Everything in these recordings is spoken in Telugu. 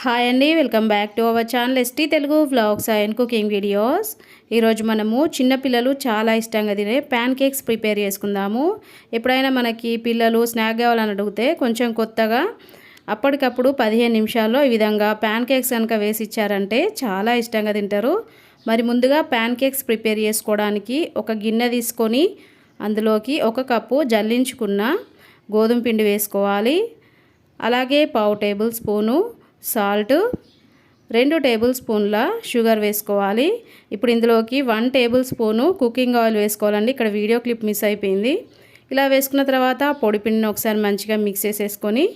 హాయ్ అండి, welcome back to our channel ST Telugu vlogs and cooking videos. ఈరోజు మనము చిన్నపిల్లలు చాలా ఇష్టంగా తినే ప్యాన్ కేక్స్ ప్రిపేర్ చేసుకుందాము. ఎప్పుడైనా మనకి పిల్లలు స్నాక్ కావాలని అడిగితే కొంచెం కొత్తగా అప్పటికప్పుడు 15 నిమిషాల్లో ఈ విధంగా ప్యాన్ కేక్స్ కనుక వేసి ఇచ్చారంటే చాలా ఇష్టంగా తింటారు. మరి ముందుగా ప్యాన్ కేక్స్ ప్రిపేర్ చేసుకోవడానికి ఒక గిన్నె తీసుకొని అందులోకి 1 కప్పు జల్లించుకున్న గోధుమ పిండి వేసుకోవాలి. అలాగే 1/2 టేబుల్ స్పూను సాల్ట్, 2 టేబుల్ స్పూన్ల షుగర్ వేసుకోవాలి. ఇప్పుడు ఇందులోకి 1 టేబుల్ స్పూను కుకింగ్ ఆయిల్ వేసుకోవాలండి. ఇక్కడ వీడియో క్లిప్ మిస్ అయిపోయింది. ఇలా వేసుకున్న తర్వాత పొడి పిండిని ఒకసారి మంచిగా మిక్స్ చేసేసుకొని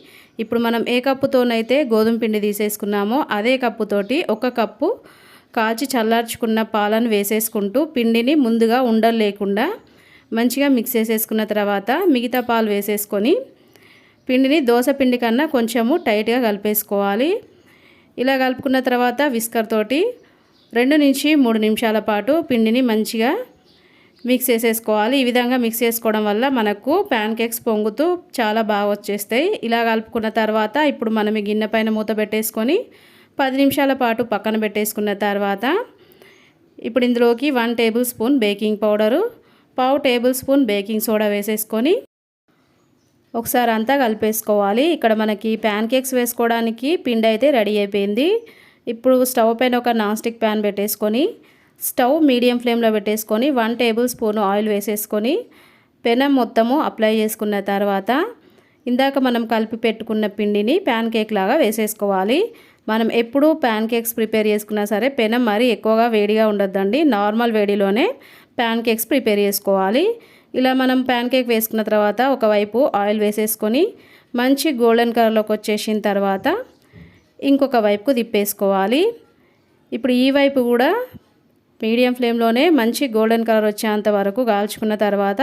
ఇప్పుడు మనం ఏ కప్పుతోనైతే గోధుమ పిండి తీసేసుకున్నామో అదే కప్పుతోటి 1 కప్పు కాచి చల్లార్చుకున్న పాలను వేసేసుకుంటూ పిండిని ముందుగా ఉండలు లేకుండా మంచిగా మిక్స్ చేసేసుకున్న తర్వాత మిగతా పాలు వేసేసుకొని పిండిని దోశ పిండి కన్నా కొంచెము టైట్గా కలిపేసుకోవాలి. ఇలా కలుపుకున్న తర్వాత విస్కర్ తోటి 2 నుంచి 3 నిమిషాల పాటు పిండిని మంచిగా మిక్స్ చేసేసుకోవాలి. ఈ విధంగా మిక్స్ చేసుకోవడం వల్ల మనకు ప్యాన్ కేక్స్ పొంగుతూ చాలా బాగా వచ్చేస్తాయి. ఇలా కలుపుకున్న తర్వాత ఇప్పుడు మనం ఈ గిన్నె పైన మూత పెట్టేసుకొని 10 నిమిషాల పాటు పక్కన పెట్టేసుకున్న తర్వాత ఇప్పుడు ఇందులోకి 1 table spoon baking powder, 1/2 table spoon baking soda వేసేసుకొని ఒకసారి అంతా కలిపేసుకోవాలి. ఇక్కడ మనకి ప్యాన్ కేక్స్ వేసుకోవడానికి పిండి అయితే రెడీ అయిపోయింది. ఇప్పుడు స్టవ్ పైన ఒక నాన్ స్టిక్ ప్యాన్ పెట్టేసుకొని స్టవ్ మీడియం ఫ్లేమ్లో పెట్టేసుకొని 1 టేబుల్ స్పూన్ ఆయిల్ వేసేసుకొని పెనం మొత్తము అప్లై చేసుకున్న తర్వాత ఇందాక మనం కలిపి పెట్టుకున్న పిండిని ప్యాన్ కేక్ లాగా వేసేసుకోవాలి. మనం ఎప్పుడు ప్యాన్ కేక్స్ ప్రిపేర్ చేసుకున్నా సరే పెనం మరీ ఎక్కువగా వేడిగా ఉండొద్దండి. నార్మల్ వేడిలోనే ప్యాన్ కేక్స్ ప్రిపేర్ చేసుకోవాలి. ఇలా మనం ప్యాన్ కేక్ వేసుకున్న తర్వాత ఒకవైపు ఆయిల్ వేసేసుకొని మంచి గోల్డెన్ కలర్లోకి వచ్చేసిన తర్వాత ఇంకొక వైపుకు తిప్పేసుకోవాలి. ఇప్పుడు ఈ వైపు కూడా మీడియం ఫ్లేమ్లోనే మంచి గోల్డెన్ కలర్ వచ్చేంత వరకు కాల్చుకున్న తర్వాత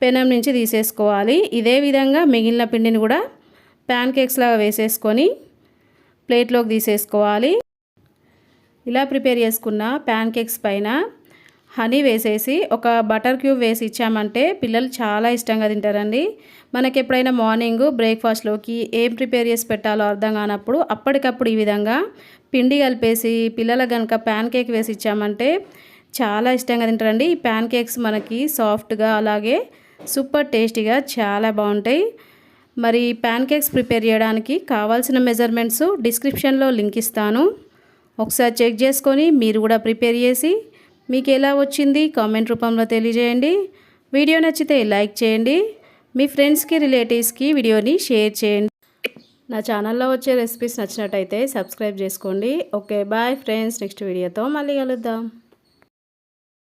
పెనం నుంచి తీసేసుకోవాలి. ఇదే విధంగా మిగిలిన పిండిని కూడా ప్యాన్ కేక్స్ లాగా వేసేసుకొని ప్లేట్లోకి తీసేసుకోవాలి. ఇలా ప్రిపేర్ చేసుకున్న ప్యాన్ కేక్స్ పైన హనీ వేసేసి ఒక బటర్ క్యూబ్ వేసి ఇచ్చామంటే పిల్లలు చాలా ఇష్టంగా తింటారండి. మనకి ఎప్పుడైనా మార్నింగ్ బ్రేక్ఫాస్ట్లోకి ఏం ప్రిపేర్ చేసి పెట్టాలో అర్థం కానప్పుడు అప్పటికప్పుడు ఈ విధంగా పిండి కలిపేసి పిల్లలకు కనుక ప్యాన్ కేక్ వేసి ఇచ్చామంటే చాలా ఇష్టంగా తింటారండి. ఈ ప్యాన్ కేక్స్ మనకి సాఫ్ట్గా అలాగే సూపర్ టేస్టీగా చాలా బాగుంటాయి. మరి ప్యాన్ కేక్స్ ప్రిపేర్ చేయడానికి కావాల్సిన మెజర్మెంట్స్ డిస్క్రిప్షన్లో లింక్ ఇస్తాను. ఒకసారి చెక్ చేసుకొని మీరు కూడా ప్రిపేర్ చేసి మీకు ఎలా వచ్చింది కామెంట్ రూపంలో తెలియజేయండి. వీడియో నచ్చితే లైక్ చేయండి. మీ ఫ్రెండ్స్కి రిలేటివ్స్కి వీడియోని షేర్ చేయండి. నా ఛానల్లో వచ్చే రెసిపీస్ నచ్చినట్టయితే సబ్స్క్రైబ్ చేసుకోండి. ఓకే బాయ్ ఫ్రెండ్స్, నెక్స్ట్ వీడియోతో మళ్ళీ కలుద్దాం.